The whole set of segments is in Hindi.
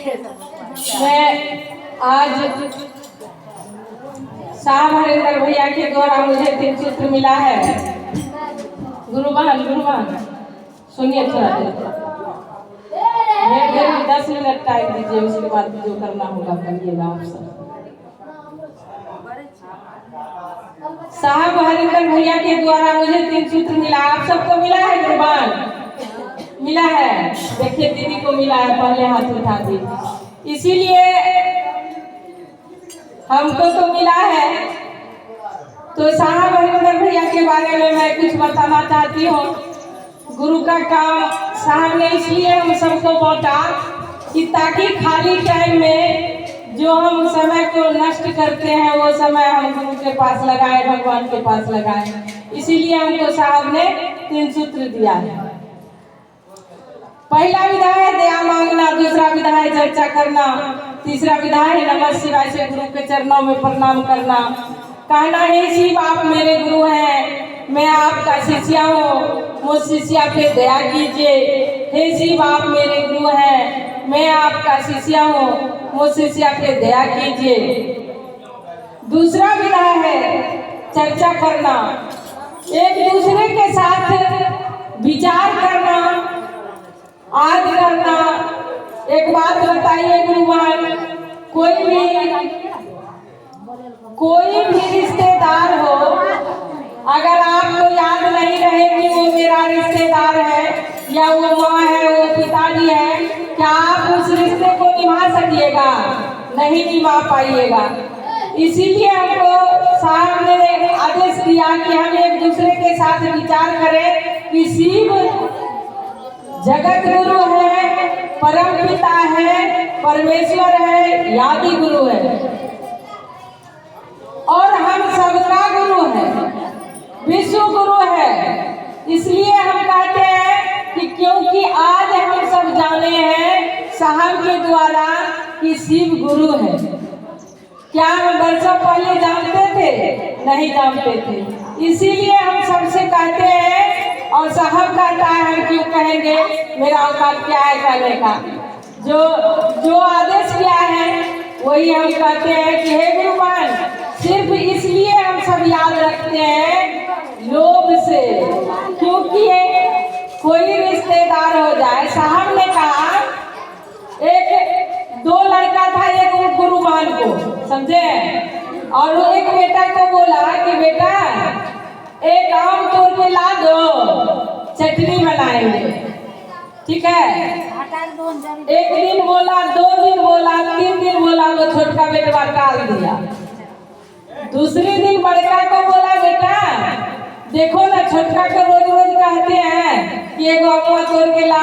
मैं आज साहब हरिंदर भैया के द्वारा मुझे 3 सूत्र मिला है। गुरु बहन सुनिए थोड़ा देर, 10 मिनट टाइम दीजिए, उसके बाद जो करना होगा करिएगा आप सब। साहब हरिंदर भैया के द्वारा मुझे 3 सूत्र मिला। आप सबको मिला है? गुरबान मिला है? देखिए दीदी को मिला है, पहले हाथ उठा दी। इसीलिए हमको तो मिला है, तो साहब हरिंदर भैया के बारे में मैं कुछ बताना चाहती हूँ। गुरु का काम साहब ने इसलिए हम सबको बांटा कि ताकि खाली टाइम में जो हम समय को नष्ट करते हैं वो समय हम गुरु के पास लगाए, भगवान के पास लगाए। इसीलिए हमको साहब ने 3 सूत्र दिया है। पहला विधा है दया मांगना, दूसरा विधा है चर्चा करना, तीसरा विधा है नमः शिवाय से गुरु के चरणों में प्रणाम करना। कहना है शिव आप मेरे गुरु हैं, मैं आपका शिष्या हूँ, मुझ शिष्या पे दया कीजिए। हे शिव आप मेरे गुरु हैं, मैं आपका शिष्या हूँ, मुझ शिष्या पे दया कीजिए। दूसरा विधा है चर्चा करना, एक दूसरे के साथ विचार करना, आद करना। एक बात बताइए गुरुवान, कोई भी रिश्तेदार हो, अगर आपको याद नहीं रहे कि वो मेरा रिश्तेदार है या वो माँ है, वो पिताजी है, क्या आप उस रिश्ते को निभा सकिएगा? नहीं निभा पाइएगा। इसीलिए हमको साहब ने आदेश दिया कि हम एक दूसरे के साथ विचार करें कि शिव जगत गुरु है, परम पिता है, परमेश्वर है, यादि गुरु है और हम सबका गुरु है, विश्व गुरु है। इसलिए हम कहते हैं कि क्योंकि आज हम सब जाने हैं साहब के द्वारा कि शिव गुरु है। क्या हम वर्षों पहले जानते थे? नहीं जानते थे। इसीलिए हम सबसे कहते हैं, और साहब कहता है हम क्यों कहेंगे, मेरा औकात क्या है कहने का। जो आदेश किया है वही हम कहते हैं कि हे गुरुवान, सिर्फ इसलिए हम सब याद रखते हैं लोभ से, क्योंकि कोई रिश्तेदार हो जाए। साहब ने कहा एक 2 लड़का था, एक गुरुवान को समझे, और वो एक बेटा को बोला कि बेटा एक आम तोड़ के ला दो, चटनी बनाएंगे। ठीक है, एक दिन बोला, 2 दिन बोला, 3 दिन बोला, वो छोटका बेटवा टाल दिया। दूसरे दिन बड़का को बोला बेटा देखो ना, छोटका को रोज रोज कहते हैं कि एक आम तोड़ के ला,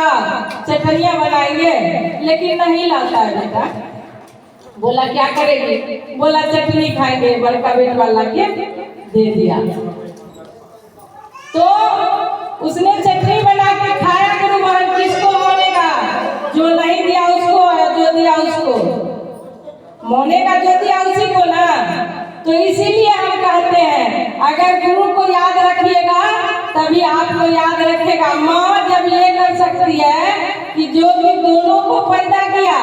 चटनियाँ बनाएंगे, लेकिन नहीं लाता है बेटा। बोला क्या करेगी? बोला चटनी खाएंगे। बड़का बेटवा ला के दे दिया, तो उसने चटनी बना के खाया। गुरुवान किसको मोनेगा? जो नहीं दिया उसको, और जो दिया उसको मोनेगा, जो दिया उसी को ना। तो इसीलिए हम कहते हैं अगर गुरु को याद रखिएगा तभी आपको याद रखेगा। माँ जब ये कर सकती है कि जो भी दोनों को पैदा किया,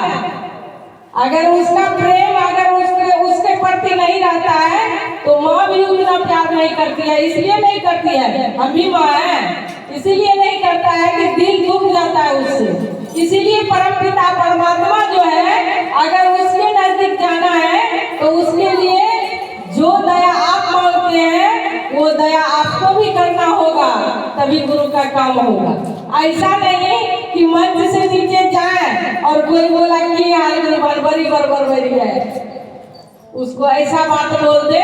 अगर उसका प्रेम अगर उसके प्रति नहीं रहता है तो माँ भी उतना प्यार नहीं करती है। इसलिए नहीं करती है, हम भी माँ हैं, इसीलिए नहीं करता है कि दिल दुख जाता है उससे। इसीलिए परमपिता परमात्मा जो है, अगर उसके नजदीक जाना है तो उसके लिए जो दया आप मांगते हैं वो दया आपको भी करना होगा, तभी गुरु का काम होगा। ऐसा नहीं कि मंच से नीचे जाए और कोई बोला कि हाल गुरुवान बड़ी बड़ी है, उसको ऐसा बात बोल दे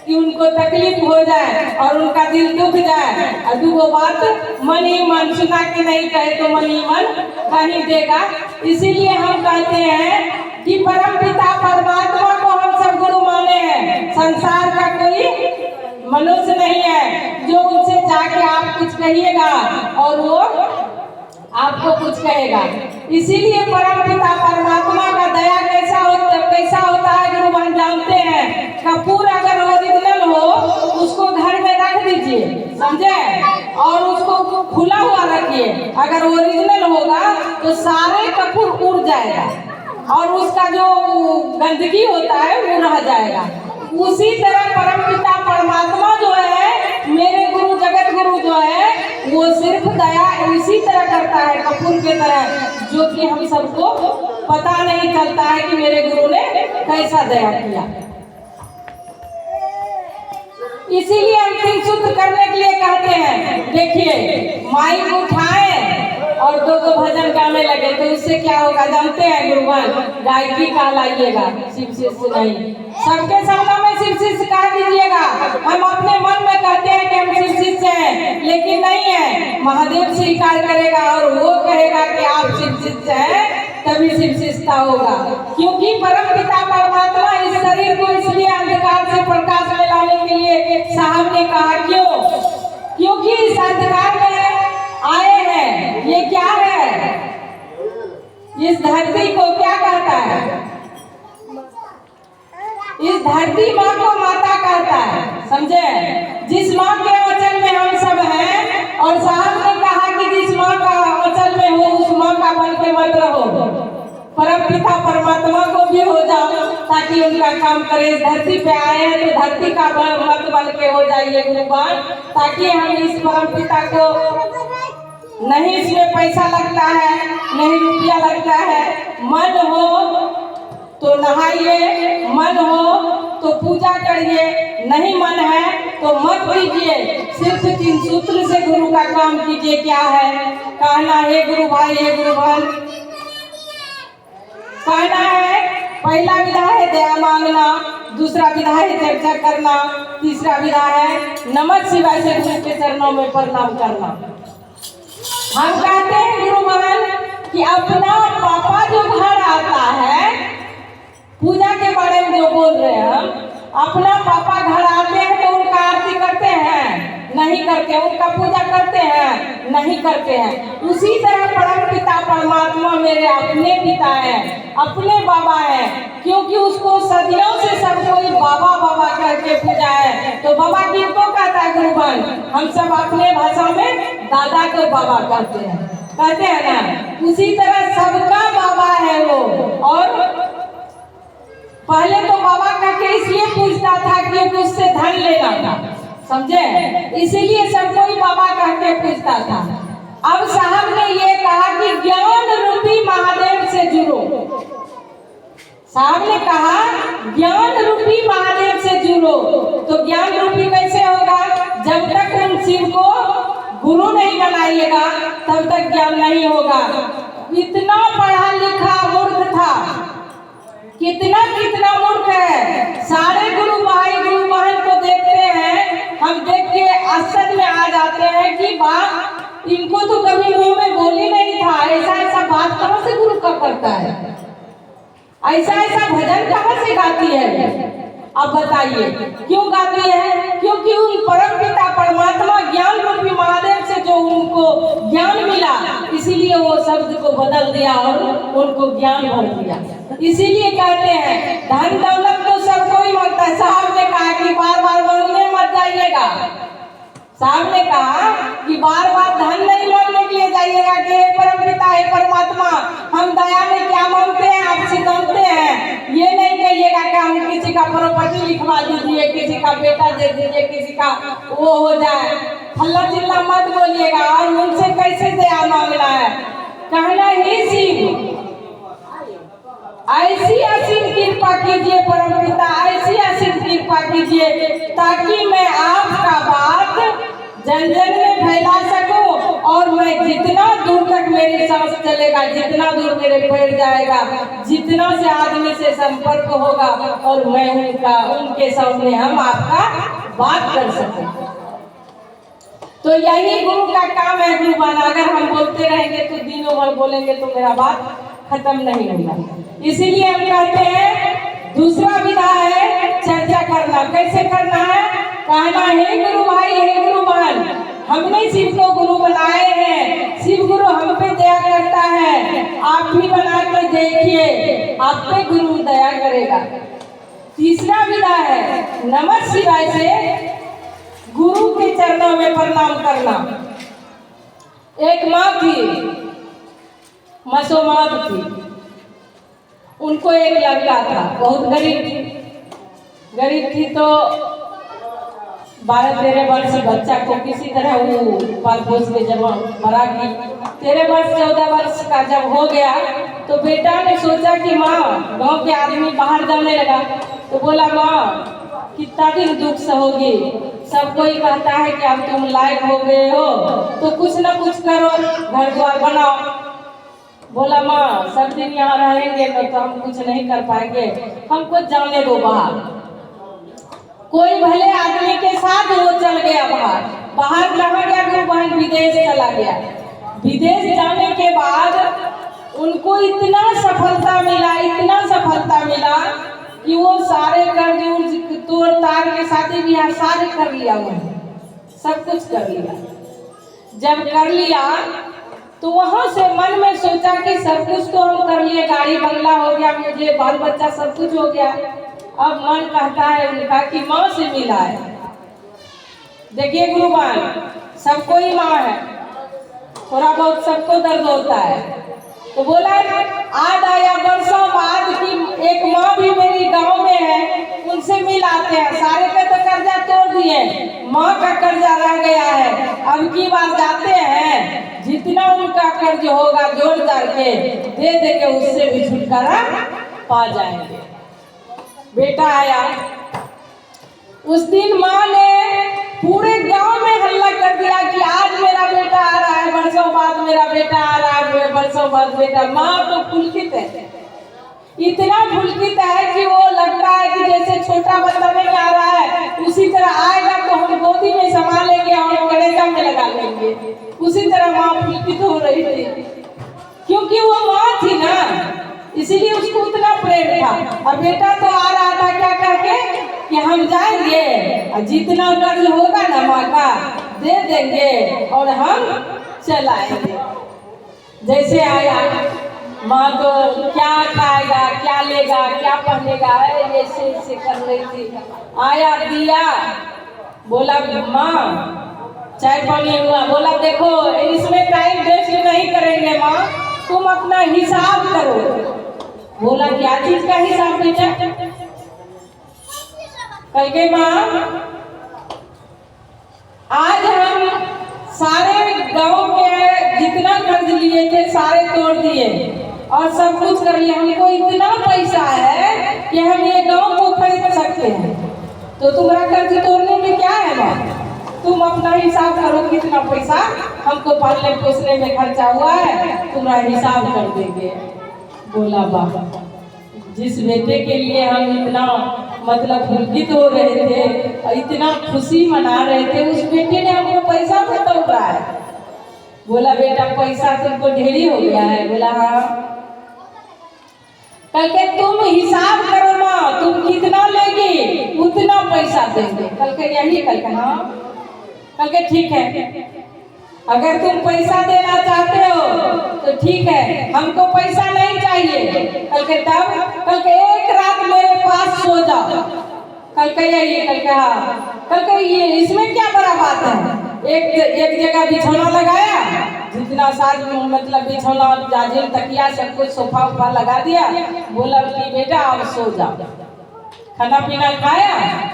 कि उनको तकलीफ हो जाए और उनका दिल दुख जाए। और वो बात मन ही मन सुना के नहीं कहे तो मन ही मन कहीं देगा। इसीलिए हम कहते हैं कि परम पिता परमात्मा को हम सब गुरु माने हैं। संसार का कोई मनुष्य नहीं है जो उनसे जाके आप कुछ कहिएगा और वो आपको कुछ कहेगा। इसीलिए परम पिता परमात्मा का दया कैसा होता है गुरुवान जानते हैं। कपूर अगर ओरिजिनल हो उसको घर में रख दीजिए, समझे, और उसको खुला हुआ रखिए। अगर ओरिजिनल होगा तो सारे कपूर उड़ जाएगा, और उसका जो गंदगी होता है वो रह जाएगा। उसी तरह परमपिता परमात्मा जो है, मेरे गुरु जगत गुरु जो है, वो सिर्फ दया इसी तरह करता है, कपूर के तरह, जो कि हम सबको पता नहीं चलता है कि मेरे गुरु ने कैसा दया किया। इसीलिए हम तीन सूत्र करने के लिए कहते हैं। देखिए, माइक उठाए और दो दो भजन गाने लगे तो उससे क्या होगा जानते हैं गुरुवान? गायकी कहलाइएगा, शिव शिष्य नहीं। सबके सामने में शिव शिष्य कह दीजिएगा। हम अपने मन में कहते हैं कि हम शिव शिष्य हैं, लेकिन नहीं है। महादेव स्वीकार करेगा और वो कहेगा कि आप शिव शिष्य हैं, तभी शिव शिष्यता होगा। क्योंकि परमपिता परमात्मा इस शरीर को इसलिए अंधकार से प्रकाश में लाने के लिए साहब ने कहा, क्यों? क्योंकि इस अंधकार में आए हैं। ये क्या है? इस धरती को क्या कहता है? इस धरती माँ को माता कहता है, समझे? जिस माँ के आंचल में हम सब हैं, और साहब ने कहा कि जिस माँ का आंचल में हो उस माँ का बन के मत रहो, परमपिता परमात्मा को भी हो जाओ, ताकि उनका काम करे। इस धरती पे आए हैं तो धरती का मत बन के हो जाइए गुरुवान, ताकि हम इस परमपिता को, नहीं इसमें पैसा लगता है, नहीं रुपया लगता है, मन हो तो नहाइए, मन हो तो पूजा करिए, नहीं मन है तो मत कीजिए। सिर्फ तीन सूत्र से गुरु का काम कीजिए। क्या है? कहना है गुरु भाई, हे गुरु भाई, कहना है। पहला विधा है दया मांगना, दूसरा विधा है चर्चा करना, तीसरा विधा है नमः शिवाय से गुरु के चरणों में प्रणाम करना। हम कहते हैं गुरुवान कि अपना पापा जो घर आता है, पूजा के बारे में जो बोल रहे हैं हम, अपना पापा घर आते हैं तो उनका आरती करते हैं? नहीं करते। उनका पूजा करते हैं? नहीं करते हैं। उसी तरह परमपिता परमात्मा मेरे अपने पिता हैं, अपने बाबा हैं, क्योंकि उसको सदियों से सब कोई बाबा बाबा करके पूजा है। तो बाबा किनको कहता है गुरुवान? हम सब अपने भाषा में दादा को बाबा कहते हैं ना। उसी तरह सबका बाबा है वो। और पहले तो बाबा का के इसलिए पूछता था क्योंकि उससे धन लेना था, समझे? इसीलिए सब कोई बाबा कह के पूछता था। अब साहब ने ये कहा कि ज्ञान रूपी महादेव से जुड़ो। साहब ने कहा ज्ञान रूपी महादेव से जुड़ो। तो ज्ञान रूपी कैसे होगा? जब तक उन शिव को गुरु नहीं बनाइएगा तब तक ज्ञान नहीं होगा। इतना पढ़ा लिखा मूर्ख था, कितना मूर्ख है। सारे गुरु भाई गुरु बहन को देखते हैं, हम देख के आश्चर्य में आ जाते हैं कि वाह, इनको तो कभी मुंह में बोली नहीं था। ऐसा बात कहाँ से गुरु का करता है? ऐसा भजन कहाँ से गाती है? अब बताइए क्यों गाती है? क्योंकि उन परमपिता परमात्मा ज्ञान रूपी महादेव से जो उनको ज्ञान मिला, इसीलिए वो शब्द को बदल दिया और उनको ज्ञान भर दिया। इसीलिए कहते हैं धन दौलत तो सबको ही मांगता है। साहब ने कहा कि बार बार मांगने मत जाइएगा। साहब ने कहा कि बार बार धन नहीं मांगने के लिए जाइएगा कि हे परमपिता, हे परमात्मा, हम दया में क्या मांगते हैं आप सिखाते हैं। ये नहीं कहिएगा कि हम किसी का प्रॉपर्टी लिखवा दीजिए, किसी का बेटा दे दीजिए, किसी का वो हो जाए, हल्ला चिल्ला मत बोलिएगा। और उनसे कैसे दया मांगना है? कहना ही शिव, ऐसी असीम कृपा कीजिए परमपिता, ऐसी असीम कृपा कीजिए ताकि मैं आपका बात जन जन में फैला सकूं, और मैं जितना दूर तक मेरी सांस चलेगा, जितना दूर मेरे पैर जाएगा, जितना से आदमी से संपर्क होगा, और मैं उनके सामने हम आपका बात कर सकें। तो यही गुरु का काम है गुरुवान। अगर हम बोलते रहेंगे तो दिनों भर बोलेंगे तो मेरा बात खत्म नहीं होगा। इसीलिए हम कहते हैं दूसरा विधा है चर्चा करना। कैसे करना है? कहना हे गुरु भाई, हे गुरु बहन, हमने शिव को गुरु बनाए हैं, शिव गुरु हम पे दया करता है, आप भी बना कर देखिए, आप पे गुरु दया करेगा। तीसरा विधा है नमः शिवाय से गुरु के चरणों में प्रणाम करना। एक माँ थी, मसोमात थी, उनको एक लड़का था, बहुत गरीब थी तो 12-13 वर्ष बच्चा को किसी तरह वो पाल पोस के जब बड़ा की 13 वर्ष 14 वर्ष का जब हो गया तो बेटा ने सोचा कि माँ, गांव के आदमी बाहर जाने लगा तो बोला माँ कितना दिन दुख सहोगी, सब कोई कहता है कि अब तुम लायक हो गए हो तो कुछ ना कुछ करो, घर द्वार बनाओ। बोला माँ सब दिन यहाँ रहेंगे तो हम कुछ नहीं कर पाएंगे, हमको जाने दो बाहर। कोई भले आदमी के साथ वो चल गया बाहर कहाँ गया, गुरु बहन विदेश चला गया। विदेश जाने के बाद उनको इतना सफलता मिला कि वो सारे कर्ज तोड़ तार के शादी ब्याह सारे कर लिया, उन्होंने सब कुछ कर लिया। जब कर लिया तो वहां से मन में सोचा कि सब कुछ तो हम कर लिए, गाड़ी बंगला हो गया, मुझे बाल बच्चा सब कुछ हो गया। अब मन कहता है उनका कि माँ से मिला है। देखिए गुरुबान, सबको ही माँ है, थोड़ा बहुत सबको दर्द होता है। तो बोला आज आया वर्षों बाद कि एक माँ भी मेरी गांव में है, उनसे मिल आते हैं। सारे पे तो कर्जा तोड़ दिए, माँ का कर्जा रह गया है। अब की बार जाते हैं, जितना उनका कर्ज होगा जोड़ जाड़ के दे के उससे भी छुटकारा पा जाएंगे। बेटा आया, उस दिन माँ ने पूरे गांव में हल्ला कर दिया कि आज मेरा बेटा आ रहा है, वर्षों बाद मेरा बेटा आ रहा है, वर्षों बाद बेटा। माँ तो पुलकित है, इतना पुलकित है कि वो लगता है कि जैसे छोटा बच्चा नहीं आ रहा है उसी तरह आएगा तो हम गोदी में संभाल लेंगे और कलेजा में लगा लेंगे। उसी तरह माँ पुलकित हो रही थी, क्योंकि वो माँ थी ना, इसीलिए उसको उतना प्रेम था। और बेटा तो आ रहा था क्या कह के कि हम जाएंगे और जितना कर्ज होगा ना माँ का दे देंगे और हम चलाएंगे। जैसे आया, माँ तो क्या खाएगा, क्या लेगा, क्या पहनेगा, ऐसे कर रही थी। आया दिया, बोला माँ चाय पानी हुआ। बोला देखो इसमें टाइम वेस्ट नहीं करेंगे माँ, तुम अपना हिसाब करो। बोला क्या चीज का हिसाब बेटा? कल के माँ आज हम सारे गांव के जितना कर्ज लिए थे सारे तोड़ दिए और सब कुछ कर लिया। हमको इतना पैसा है कि हम ये गांव को खरीद सकते हैं, तो तुम्हारा कर्ज तोड़ने में क्या है माँ? तुम अपना हिसाब करो कितना पैसा हमको पालने पोसने में खर्चा हुआ है, तुम्हारा हिसाब कर देंगे। बोला बाबा, जिस बेटे के लिए हम इतना मतलब पुलकित हो रहे थे और इतना खुशी मना रहे थे, उस बेटे ने हमको पैसा तो तोड़ रहा है। बोला बेटा पैसा तुमको ढेरी हो गया है। बोला हाँ। कल के तुम हिसाब करो माँ, तुम कितना लेगी उतना पैसा देंगे। कल के यही कल के हाँ। कल के ठीक है, अगर तुम पैसा देना चाहते हो तो ठीक है, हमको पैसा नहीं चाहिए। कल के तब कल के एक रात मेरे पास सो जाओ। कल के यही कल के हाँ। कल के ये इसमें क्या बड़ा बात है? एक जगह बिछौना लगाया, जितना साज मतलब बिछौना जाजिम तकिया सब कुछ सोफा उफा लगा दिया। बोला कि बेटा अब सो जाओ। खाना पीना खाया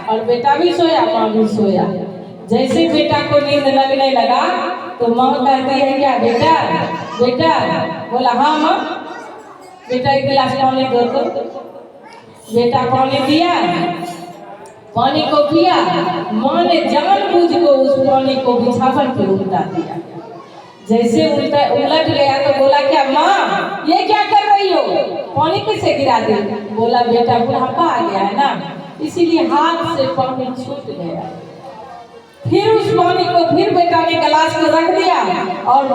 और बेटा भी सोया, माँ भी सोया। जैसे बेटा को नींद लगने लगा तो माँ कहती है क्या बेटा बेटा? बोला हाँ माँ। बेटा एक गिलास पानी दो तो। बेटा पानी दिया, पानी को पिया। माँ ने जानबूझ को उस पानी को बिछावन पे उल्टा दिया। जैसे उलट गया तो बोला क्या माँ ये क्या कर रही हो, पानी कैसे गिरा दी? बोला बेटा बुढ़ापा आ गया है ना, इसीलिए हाथ से पानी छूट गया। फिर उस पानी को फिर बेटा ने गिलास में रख दिया और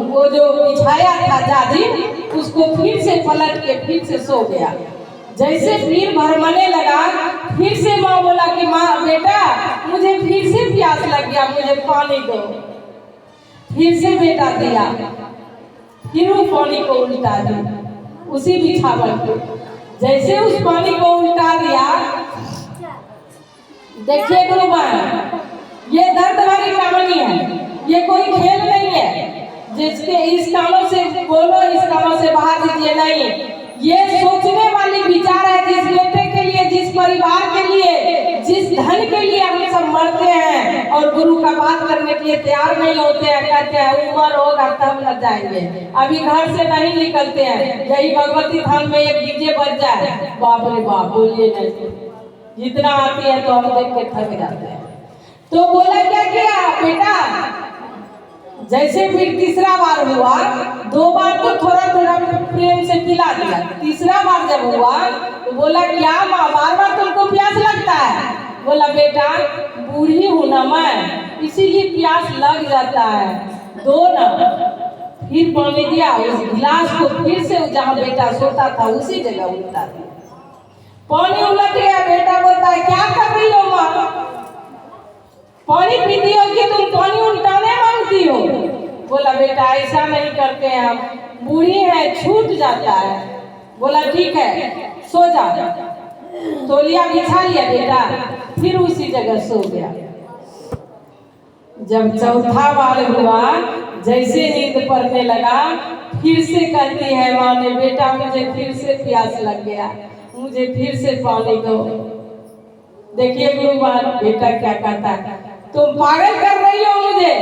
वो जो बिछाया था जाजिम उसको फिर से पलट के फिर से सो गया। जैसे फिर भरमने लगा, फिर से माँ बोला कि माँ बेटा मुझे फिर से प्यास लग गया, मुझे पानी दो। फिर से बेटा दिया, फिर वो पानी को उल्टा दिया उसी बिछावन को। जैसे उस पानी को उल्टा दिया, देखिए गुरुबान ये दर्द वाली कहानी है, ये कोई खेल नहीं है जिसके इस कानों से बोलो इस कानों से बाहर दीजिए, नहीं। ये सोचने वाली विचार है जिस बेटे के लिए, जिस परिवार के लिए, जिस धन के लिए हम सब मरते हैं और गुरु का बात करने के लिए तैयार नहीं होते हैं। कहते हैं उम्र होगा तब न जाएंगे, अभी घर से नहीं निकलते हैं। यही भगवती थान में एक डीजे बज जाए, बाप रे बाप, बोलिए नहीं, जितना आती है तो हम देख के थक जाते हैं। तो बोला क्या किया बेटा, जैसे फिर तीसरा बार हुआ, 2 बार तो थोड़ा थोड़ा प्रेम से पिला दिया, तीसरा बार जब हुआ तो बोला क्या माँ बार बार तुमको प्यास लगता है? बोला बेटा बूढ़ी हूँ ना मैं, इसीलिए प्यास लग जाता है, दो ना। फिर पानी दिया, उस गिलास को फिर से जहाँ बेटा सोता था उसी जगह उल्टा दिया, पानी उलट गया। बेटा बोलता है क्या कर रही हो माँ, पानी पीती हो कि तुम पानी उल्टाने मांगती हो? बोला बेटा ऐसा नहीं करते हैं हम, बूढ़ी है छूट जाता है। बोला ठीक है सो जा, तौलिया बिछा लिया बेटा, फिर उसी जगह सो गया। जब चौथा बार हुआ, जैसे नींद पड़ने लगा, फिर से कहती है माँ ने बेटा मुझे फिर से प्यास लग गया, मुझे फिर से पानी दो। देखिए गुरुवार बेटा क्या कहता है, तुम पागल कर रही हो, मुझे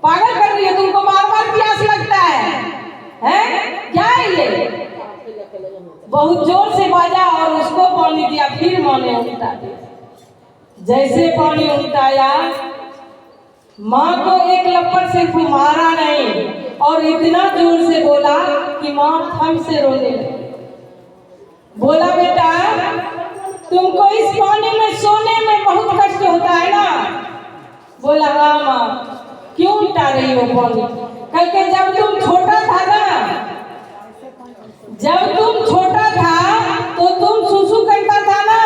पागल कर रही हो, तुमको बार बार प्यास लगता है क्या है ये? बहुत जोर से बाजा और उसको पानी दिया, फिर माँ ने उल्टा दिया। जैसे पानी उल्टाया, माँ को एक लपट से मारा नहीं और इतना जोर से बोला कि माँ थम से रोने लगी। बोला बेटा तुमको इस पानी में सोने में बहुत कष्ट होता है ना? बोला हाँ माँ। क्यों उल्टा रही हो पानी? क्योंकि जब तुम छोटा था ना, जब तुम छोटा था तो तुम सुसु करता था ना,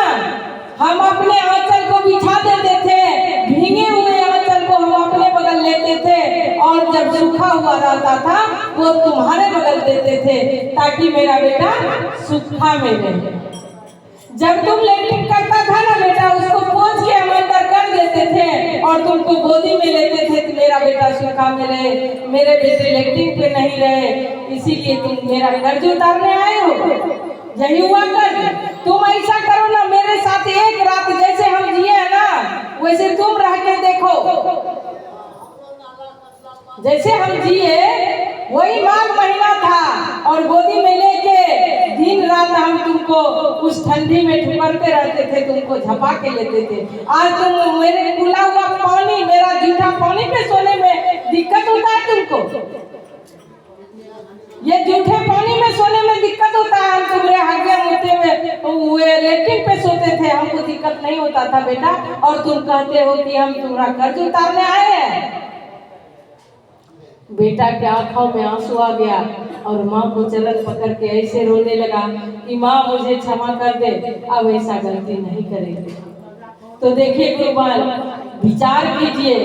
हम अपने आंचल को बिछा देते थे, भीगे हुए आंचल को हम अपने बगल लेते थे और जब सूखा हुआ रहता था वो तुम्हारे बगल देते थे ताकि मेरा बेटा सूखा में रहे। जब तुम लेट्रिन करता था ना बेटा, उसको पोंछ के हम अंदर कर देते थे और तुमको गोदी में लेते थे कि मेरा बेटा सूखा में रहे, मेरे बेटे लेट्रिन पे नहीं रहे, इसीलिए तुम मेरा कर्ज उतारने आए हो। यही हुआ कर्ज। तुम ऐसा करो ना मेरे साथ एक रात, जैसे हम जिए है ना वैसे तुम रह के देखो, जैसे हम जिए वही माघ महीना था और गोदी में लेके दिन रात हम तुमको उस ठंडी में ठुकरते रहते थे, तुमको झपा के लेते थे। आज तुम मेरे खुला हुआ पानी, मेरा जूठा पानी पे सोने में दिक्कत होता है तुमको? ये जूठे पानी में सोने में दिक्कत होता है? हम तुम्हारे हगे मुद्दे में लेट्रिन पे सोते थे, हमको दिक्कत नहीं होता था बेटा, और तुम कहते हो कि हम तुम्हारा कर्ज उतारने आए हैं। बेटा के आंखों में आंसू आ गया और माँ को चरण पकड़ के ऐसे रोने लगा कि माँ मुझे क्षमा कर दे, अब ऐसा गलती नहीं करेंगे। तो देखिए गुरुबान, विचार कीजिए,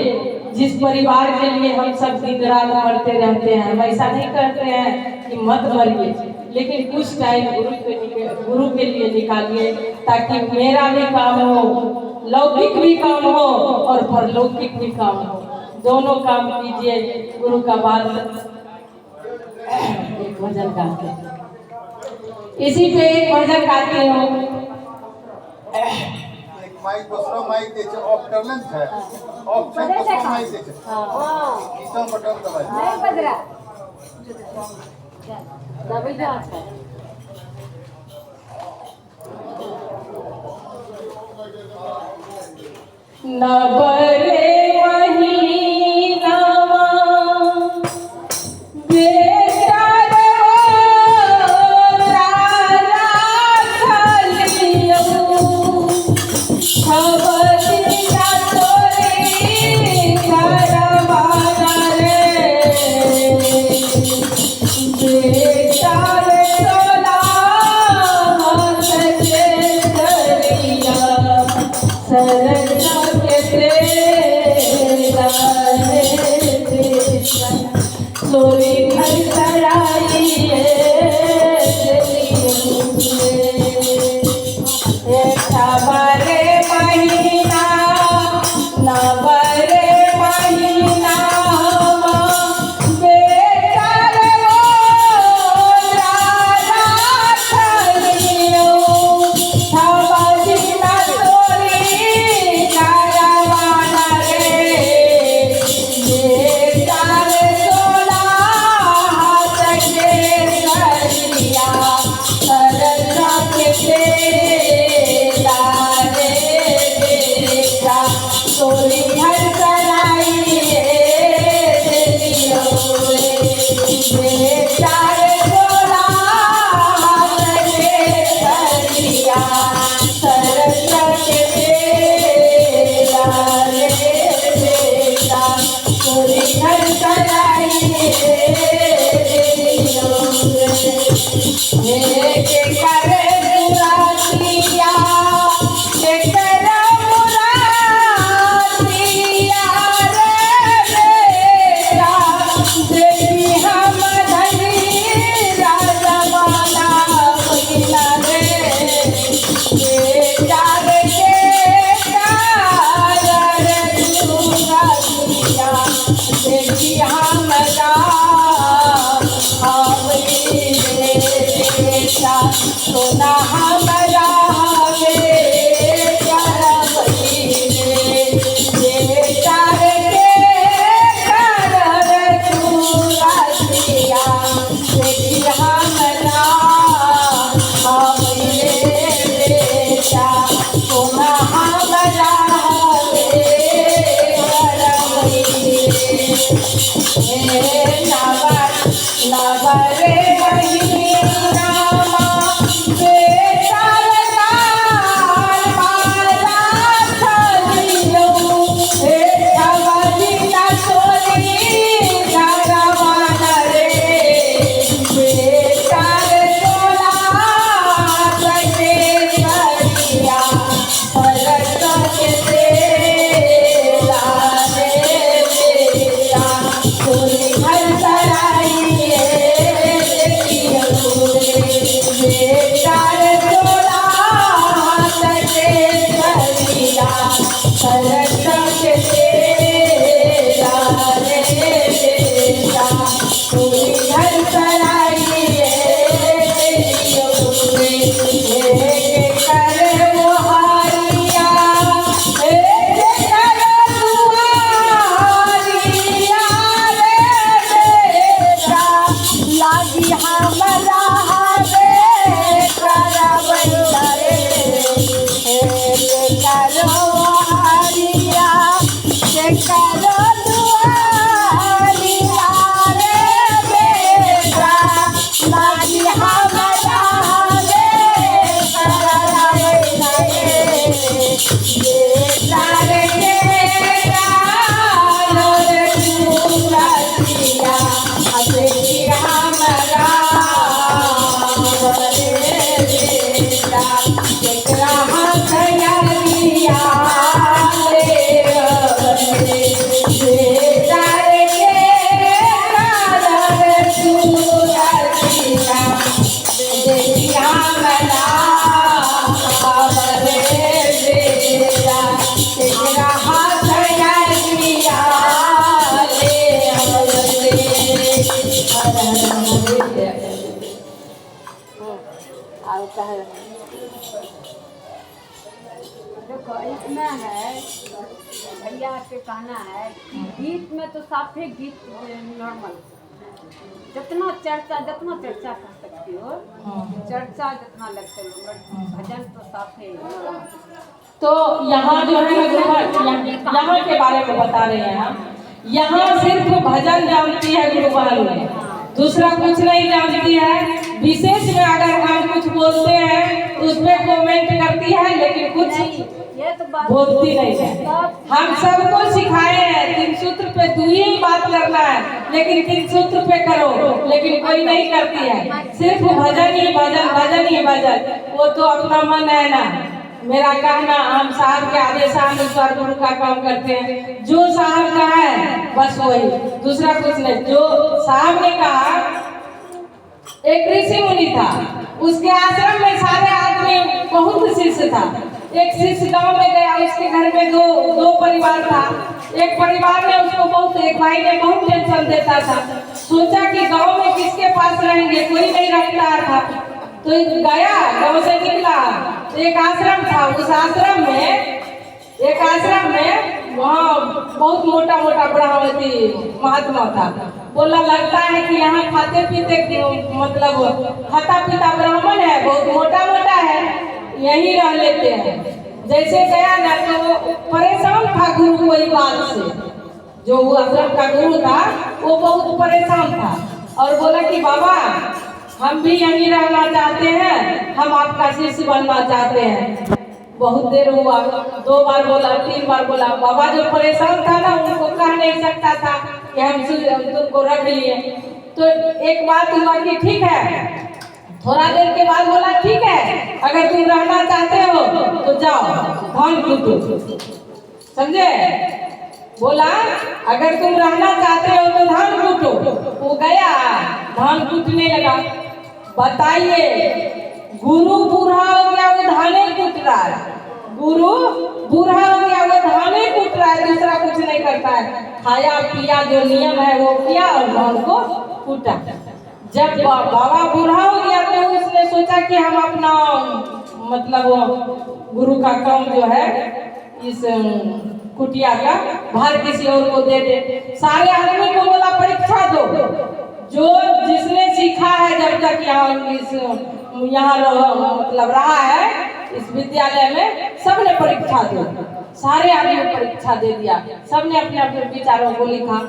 जिस परिवार के लिए हम सब दिन रात मरते रहते हैं, हम ऐसा नहीं करते हैं कि मत मरिए, लेकिन कुछ टाइम गुरु के लिए निकालिए ताकि मेरा भी काम हो, लौकिक भी काम हो और परलौकिक भी काम हो, दोनों काम कीजिए। गुरु का बात एक भजन गाते, इसी पे एक भजन गाते हो। माइक दूसरा माइक देचे ऑप्टरलेंस है, ऑप्शन दूसरा माइक देचे हां तीसरा बटन दबाए नहीं बदरा दबी जाता है। नबरे सरल के के करे मुरादिया के करे मुरादिया रे बेटा देखी हम धनी राजा वाला महिला रे बेटा रे मुरादिया देखी हमरा सोना हमरा बेटा रे कर चूड़िया देखी हमरा बेटा सोना हमरा नवरे महीना देखो इसमें है भैया से कहना है कि गीत में तो साफे गीत नॉर्मल जितना चर्चा कर सकती हो चर्चा जितना लगता है भजन तो साफे तो यहाँ जो है यहाँ के बारे में बता रहे हैं हम। यहाँ सिर्फ भजन जानती है गुरुबाल में, दूसरा कुछ नहीं जानती है। विशेष में अगर हम कुछ बोलते हैं तो उसमें कमेंट करती है, लेकिन कुछ बोलती नहीं है। हम सबको सिखाए हैं 3 सूत्र पे 2 ही बात करना है, लेकिन 3 सूत्र पे करो, लेकिन कोई नहीं करती है। सिर्फ भजन ही भजन, भजन ही भजन। वो तो अपना मन है ना, मेरा कहना हम साहब के आदेशानुसार गुरु का काम करते हैं। जो साहब का है बस वही, दूसरा कुछ नहीं। जो साहब ने कहा, एक ऋषि मुनि था, उसके आश्रम में सारे आदमी बहुत शिष्य था। एक शिष्य गांव में गया, उसके घर में दो परिवार था। एक परिवार ने उसको बहुत, एक भाई ने बहुत टेंशन देता था। सोचा कि गांव में किसके पास रहेंगे, कोई नहीं रखता था। तो गया, गांव से निकला, एक आश्रम था। उस आश्रम में वहाँ बहुत मोटा ब्राह्मणी महात्मा था। बोला लगता है कि यहाँ खाते पीते मतलब खाता पीता ब्राह्मण है, बहुत मोटा है, यहीं रह लेते हैं। जैसे गया ना तो परेशान था गुरु कोई बात से। जो वो आश्रम का गुरु था वो बहुत परेशान था और बोला कि बाबा हम भी यहीं रहना चाहते हैं, हम आपका शिष्य बनना चाहते हैं। बहुत देर हुआ, 2 बार बोला, 3 बार बोला। बाबा जो परेशान था ना, उनको कह नहीं सकता था कि हम तुमको रख लिए। तो एक बात हुआ कि ठीक है, थोड़ा देर के बाद बोला ठीक है, अगर तुम रहना चाहते हो तो जाओ धान कूटो। समझे? बोला अगर तुम रहना चाहते हो तो धान कूटो। वो गया धान कूटने लगा। बताइए, गुरु बूढ़ा हो गया, वो धाने कूट रहा है। गुरु बूढ़ा हो गया, वो धाने कूट रहा है, दूसरा कुछ नहीं करता है। खाया पिया जो नियम है वो किया और धान को कूटा। जब बाबा बूढ़ा हो गया तो उसने सोचा कि हम अपना मतलब गुरु का काम जो है इस कुटिया का भार किसी और को दे दे। सारे आदमी को बोला परीक्षा दो, जो जिसने सीखा है जब तक यहाँ मतलब रहा है इस विद्यालय में, सबने परीक्षा दी। सारे आदमी परीक्षा दे दिया, सबने अपने अपने विचारों को लिखा।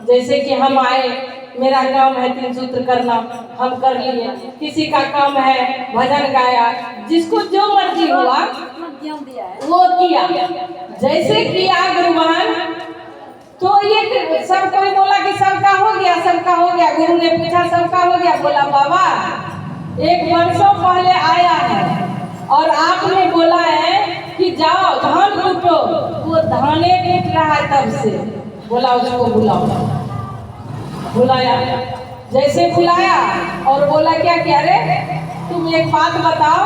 जैसे कि हम आए, मेरा काम है 3 सूत्र करना, हम कर लिए। किसी का काम है भजन गाया, जिसको जो मर्जी हुआ वो किया। जैसे किया गुरुवान, तो ये सब कोई बोला कि सबका हो गया, सबका हो गया। गुरु ने पूछा सबका हो गया? बोला बाबा 1 वर्षों पहले आया है और आपने बोला है कि जाओ धान कूटो, वो धाने कूट रहा है तब से। बोला उसको बुलाओ। बुलाया, जैसे बुलाया और बोला क्या क्या रे, तुम एक बात बताओ,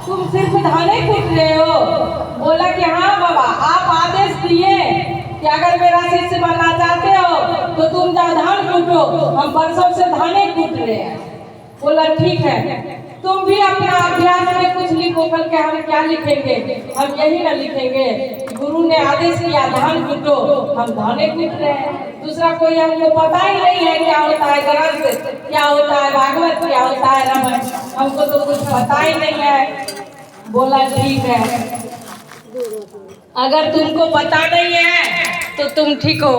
तुम सिर्फ धाने कूट रहे हो? बोला कि हाँ बाबा, आप आदेश दिए कि अगर मेरा शिष्य बनना चाहते हो तो तुम जाओ धान कूटो, हम बरसों से धाने कूट रहे हैं। बोला ठीक है, तुम भी अपना अभ्यास में कुछ लिखो। कल के हम क्या लिखेंगे? हम यही ना लिखेंगे, गुरु ने आदेश किया धान कूटो, हम धाने कूट रहे हैं। दूसरा कोई हमको पता ही नहीं है क्या होता है ग्रंथ, क्या होता है भागवत, क्या होता है रामायण, हमको तो कुछ पता ही नहीं है। बोला ठीक है, अगर तुमको पता नहीं है तो तुम ठीक हो,